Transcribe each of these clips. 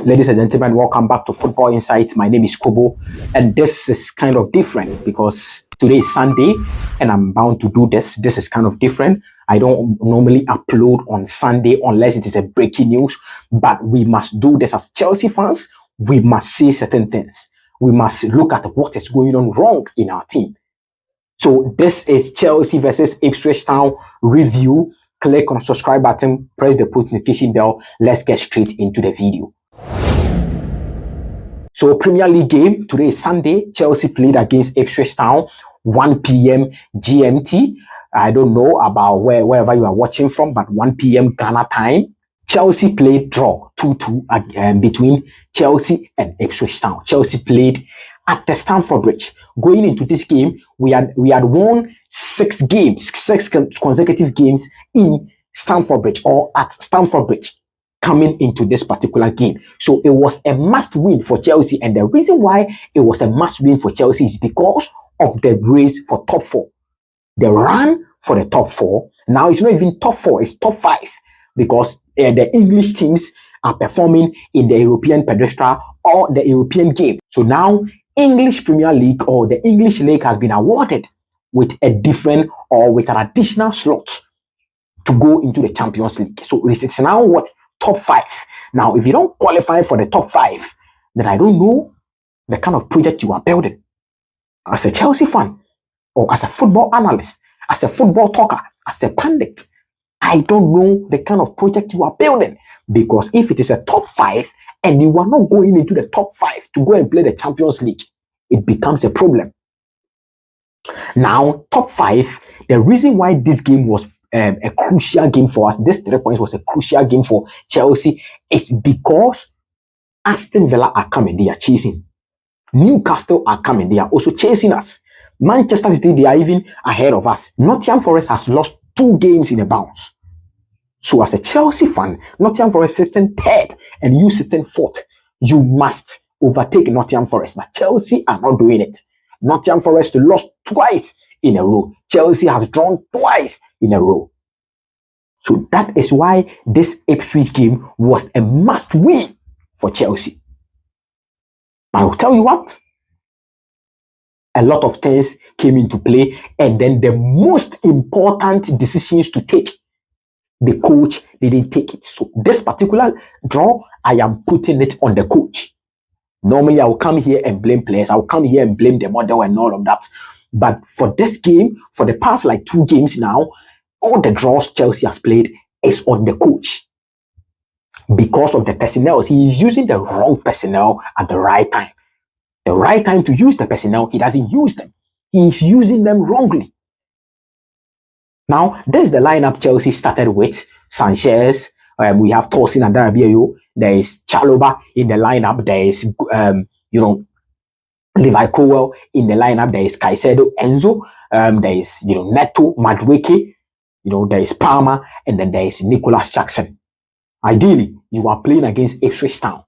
Ladies and gentlemen, welcome back to Football Insights. My name is Kobo, and this is kind of different because today is Sunday and I'm bound to do this. This is kind of different. I don't normally upload on Sunday unless it is a breaking news, but we must do this as Chelsea fans. We must say certain things. We must look at what is going on wrong in our team. So this is Chelsea versus Ipswich Town review. Click on the subscribe button, press the post notification bell. Let's get straight into the video. So Premier League game, today is Sunday. Chelsea played against Ipswich Town, 1 p.m. GMT. I don't know about wherever you are watching from, but 1 p.m. Ghana time. Chelsea played draw 2-2 between Chelsea and Ipswich Town. Chelsea played at the Stamford Bridge. Going into this game, we had won 6 consecutive games in Stamford Bridge or at Stamford Bridge coming into this particular game. So it was a must win for Chelsea, and the reason why it was a must win for Chelsea is because of the race for top 4. The run for the top 4. Now it's not even top 4, it's top 5 because the English teams are performing in the European pedestal or the European game. So now English Premier League or the English League has been awarded with a different or with an additional slot to go into the Champions League. So it's now what? Top 5. Now, if you don't qualify for the top 5, then I don't know the kind of project you are building. As a Chelsea fan, or as a football analyst, as a football talker, as a pundit, I don't know the kind of project you are building. Because if it is a top 5 and you are not going into the top 5 to go and play the Champions League, it becomes a problem. Now, top 5, the reason why this game was a crucial game for us, this 3 points was a crucial game for Chelsea, is because Aston Villa are coming, they are chasing. Newcastle are coming, they are also chasing us. Manchester City, they are even ahead of us. Nottingham Forest has lost 2 games in a bounce. So as a Chelsea fan, Nottingham Forest sitting 3rd and you sitting 4th. You must overtake Nottingham Forest, but Chelsea are not doing it. Nottingham Forest lost twice in a row. Chelsea has drawn twice in a row. So that is why this Ipswich game was a must win for Chelsea. But I'll tell you what, a lot of things came into play, and then the most important decisions to take, the coach didn't take it. So this particular draw, I am putting it on the coach. Normally, I will come here and blame players. I will come here and blame the model and all of that. But for this game, for the past 2 games now, all the draws Chelsea has played is on the coach. Because of the personnel, he is using the wrong personnel at the right time. The right time to use the personnel, he doesn't use them. He is using them wrongly. Now, this is the lineup Chelsea started with. Sanchez, we have Tosin and Darabiayo. There is Chalobah in the lineup. There is, Levi Colwill in the lineup. There is Caicedo, Enzo. There is, Neto, Madueke. There is Palmer, and then there is Nicholas Jackson. Ideally, you are playing against Ipswich Town,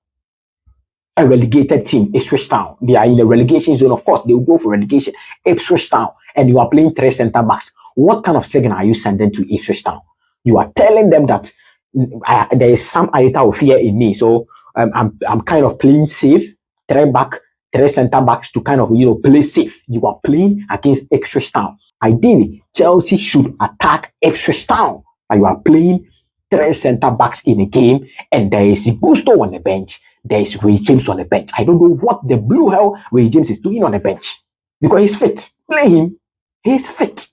a relegated team. Ipswich Town, they are in the relegation zone. Of course, they will go for relegation. Ipswich Town, and you are playing 3 centre backs. What kind of signal are you sending to Ipswich Town? You are telling them that there is some iota of fear in me, so I'm kind of playing safe. 3 centre backs to kind of play safe. You are playing against Ipswich Town. Ideally, Chelsea should attack Ipswich Town. But you are playing 3 centre backs in a game, and there is Gusto on the bench. There is Ray James on the bench. I don't know what the blue hell Ray James is doing on the bench because he's fit. Play him. He's fit.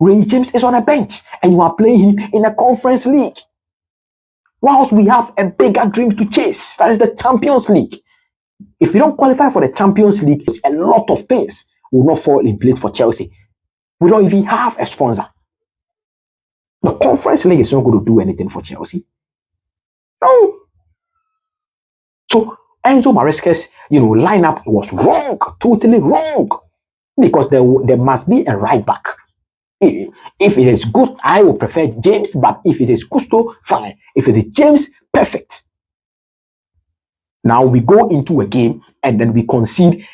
Ray James is on the bench, and you are playing him in a Conference League. Whilst we have a bigger dream to chase, that is the Champions League. If you don't qualify for the Champions League, a lot of things will not fall in place for Chelsea. We don't even have a sponsor. The Conference League is not going to do anything for Chelsea. No. So Enzo Maresca's lineup was wrong, totally wrong, because there must be a right back. If it is good, I will prefer James, but if it is Gusto, fine. If it is James, perfect. Now we go into a game and then we concede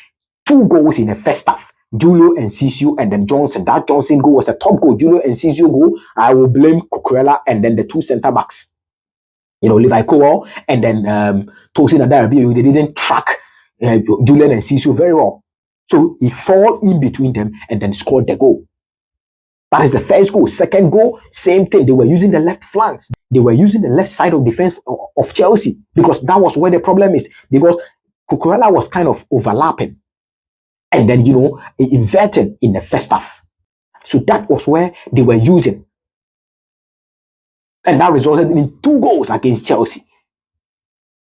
2 goals in the first half. Julio and Enciso, and then Johnson. That Johnson goal was a top goal. Julio and Enciso goal, I will blame Cucurella and then the 2 centre backs. Levi Cowell and then Tosin Adarabi, they didn't track Julian and Cecil very well. So he fall in between them and then scored the goal. That is the first goal. Second goal, same thing. They were using the left flanks. They were using the left side of defense of Chelsea because that was where the problem is. Because Cucurella was kind of overlapping and then, inverted in the first half. So that was where they were using. And that resulted in 2 goals against Chelsea.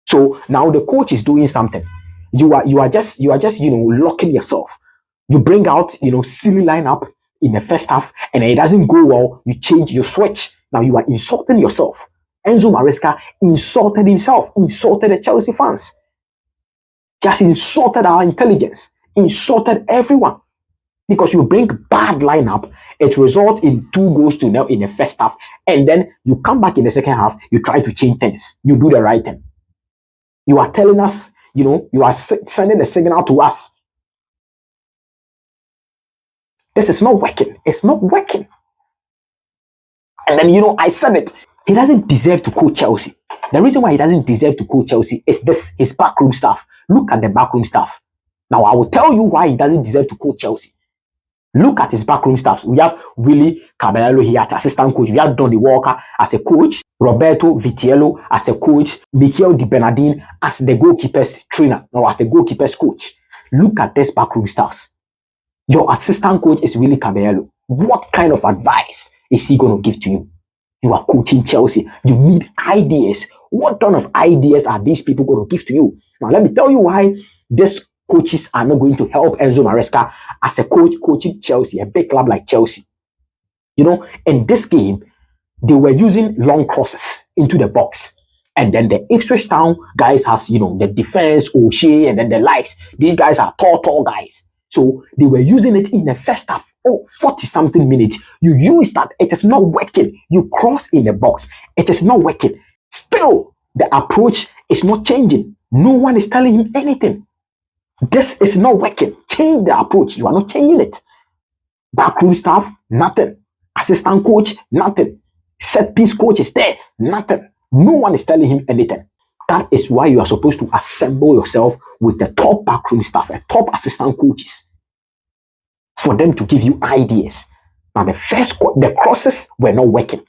So now the coach is doing something. You are just locking yourself. You bring out silly lineup in the first half, and it doesn't go well. You change, you switch. Now you are insulting yourself. Enzo Maresca insulted himself, insulted the Chelsea fans. He has insulted our intelligence, insulted everyone. Because you bring bad lineup, it results in 2 goals to 0 in the first half, and then you come back in the second half, you try to change things. You do the right thing. You are telling us, you are sending a signal to us. This is not working. It's not working. And then, I said it. He doesn't deserve to coach Chelsea. The reason why he doesn't deserve to coach Chelsea is his backroom staff. Look at the backroom staff. Now, I will tell you why he doesn't deserve to coach Chelsea. Look at his backroom staffs. We have Willie Caballero here as assistant coach. We have Donny Walker as a coach. Roberto Vitiello as a coach. Mikel Di Bernardin as the goalkeepers trainer or as the goalkeepers coach. Look at this backroom staffs. Your assistant coach is Willie Caballero. What kind of advice is he going to give to you? You are coaching Chelsea. You need ideas. What kind of ideas are these people going to give to you? Now, let me tell you why this coaches are not going to help Enzo Maresca as a coach coaching Chelsea, a big club like Chelsea. In this game, they were using long crosses into the box. And then the Ipswich Town guys has, the defense, O'Shea, and then the likes. These guys are tall guys. So they were using it in the first half. 40-something minutes. You use that. It is not working. You cross in the box. It is not working. Still, the approach is not changing. No one is telling him anything. This is not working. Change the approach. You are not changing it. Backroom staff, nothing. Assistant coach, nothing. Set piece coach is there, nothing. No one is telling him anything. That is why you are supposed to assemble yourself with the top backroom staff, and top assistant coaches, for them to give you ideas. Now the crosses were not working,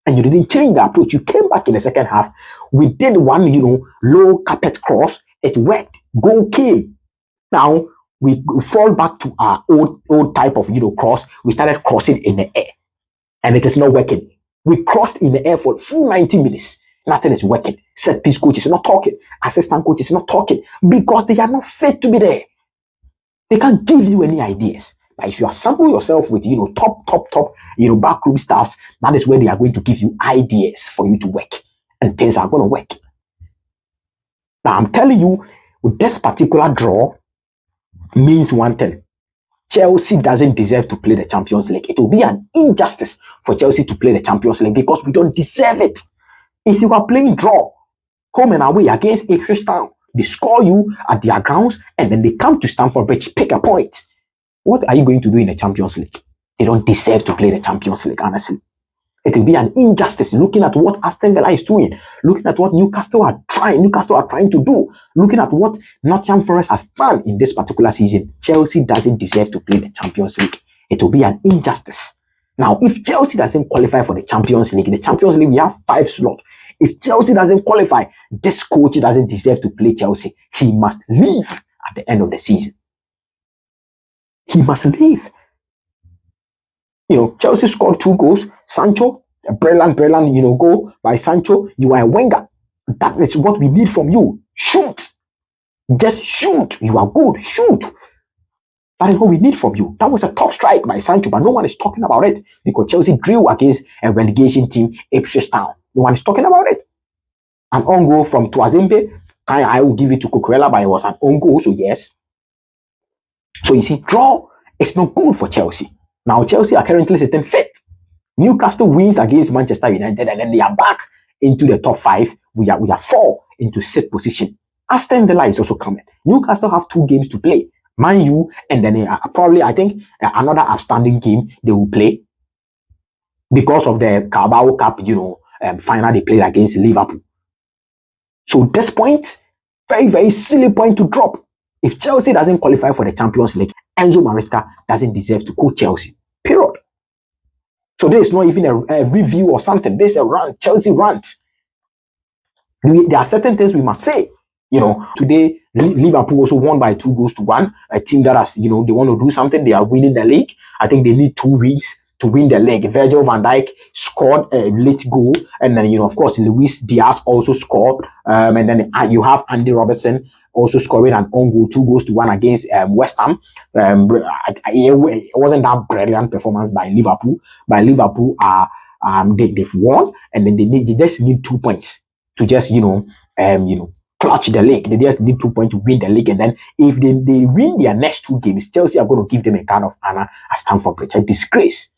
and you didn't change the approach. You came back in the second half. We did one, low carpet cross. It worked. Goal came. Now we fall back to our old type of cross. We started crossing in the air, and it is not working. We crossed in the air for full 90 minutes. Nothing is working. Set piece coach is not talking. Assistant coach is not talking because they are not fit to be there. They can't give you any ideas. But if you assemble yourself with top backroom staffs, that is where they are going to give you ideas for you to work, and things are going to work. Now I'm telling you, with this particular draw means one thing. Chelsea doesn't deserve to play the Champions League. It will be an injustice for Chelsea to play the Champions League because we don't deserve it. If you are playing draw, home and away against Ipswich Town, they score you at their grounds and then they come to Stamford Bridge, pick a point. What are you going to do in the Champions League? They don't deserve to play the Champions League, honestly. It will be an injustice looking at what Aston Villa is doing, looking at what Newcastle are trying to do, looking at what Nottingham Forest has done in this particular season. Chelsea doesn't deserve to play the Champions League. It will be an injustice. Now, if Chelsea doesn't qualify for the Champions League, we have 5 slots. If Chelsea doesn't qualify, this coach doesn't deserve to play Chelsea. He must leave at the end of the season. He must leave. Chelsea scored 2 goals. Sancho, a brilliant, goal by Sancho. You are a winger. That is what we need from you. Shoot. Just shoot. You are good. Shoot. That is what we need from you. That was a top strike by Sancho, but no one is talking about it because Chelsea drew against a relegation team, Ipswich Town. No one is talking about it. An own goal from Tuazembe. I will give it to Cucurella, but it was an own goal, so yes. So you see, draw is not good for Chelsea. Now Chelsea are currently sitting fifth. Newcastle wins against Manchester United, and then they are back into the top 5. We are 4 into 6th position. Aston Villa is also coming. Newcastle have 2 games to play. Man U, and then probably, I think, another outstanding game they will play because of the Carabao Cup, final they played against Liverpool. So this point, very, very silly point to drop. If Chelsea doesn't qualify for the Champions League, Enzo Maresca doesn't deserve to coach Chelsea. Period. So there is not even a review or something. There's a rant, Chelsea rant. There are certain things we must say. Today, Liverpool also won by 2-1. A team that has, they want to do something. They are winning the league. I think they need 2 weeks to win the league. Virgil van Dijk scored a late goal. And then, of course, Luis Diaz also scored. And then you have Andy Robertson also scoring an own goal, 2-1 against West Ham. It wasn't that brilliant performance by Liverpool. But Liverpool they've won, and then they just need 2 points to just clutch the league. They just need 2 points to win the league, and then if they win their next 2 games, Chelsea are going to give them a card of honor at Stamford Bridge. A disgrace.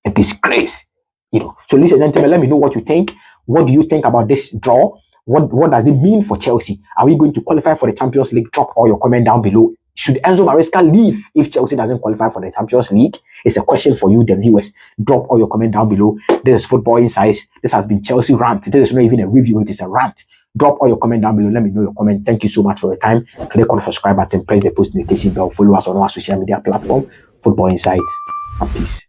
So ladies and gentlemen, let me know what you think. What do you think about this draw? What does it mean for Chelsea? Are we going to qualify for the Champions League? Drop all your comment down below. Should Enzo Maresca leave if Chelsea doesn't qualify for the Champions League? It's a question for you, the viewers. Drop all your comment down below. This is Football Insights. This has been Chelsea Rant. This is not even a review. It is a rant. Drop all your comment down below. Let me know your comment. Thank you so much for your time. Click on the subscribe button. Press the post notification bell. Follow us on our social media platform. Football Insights. And peace.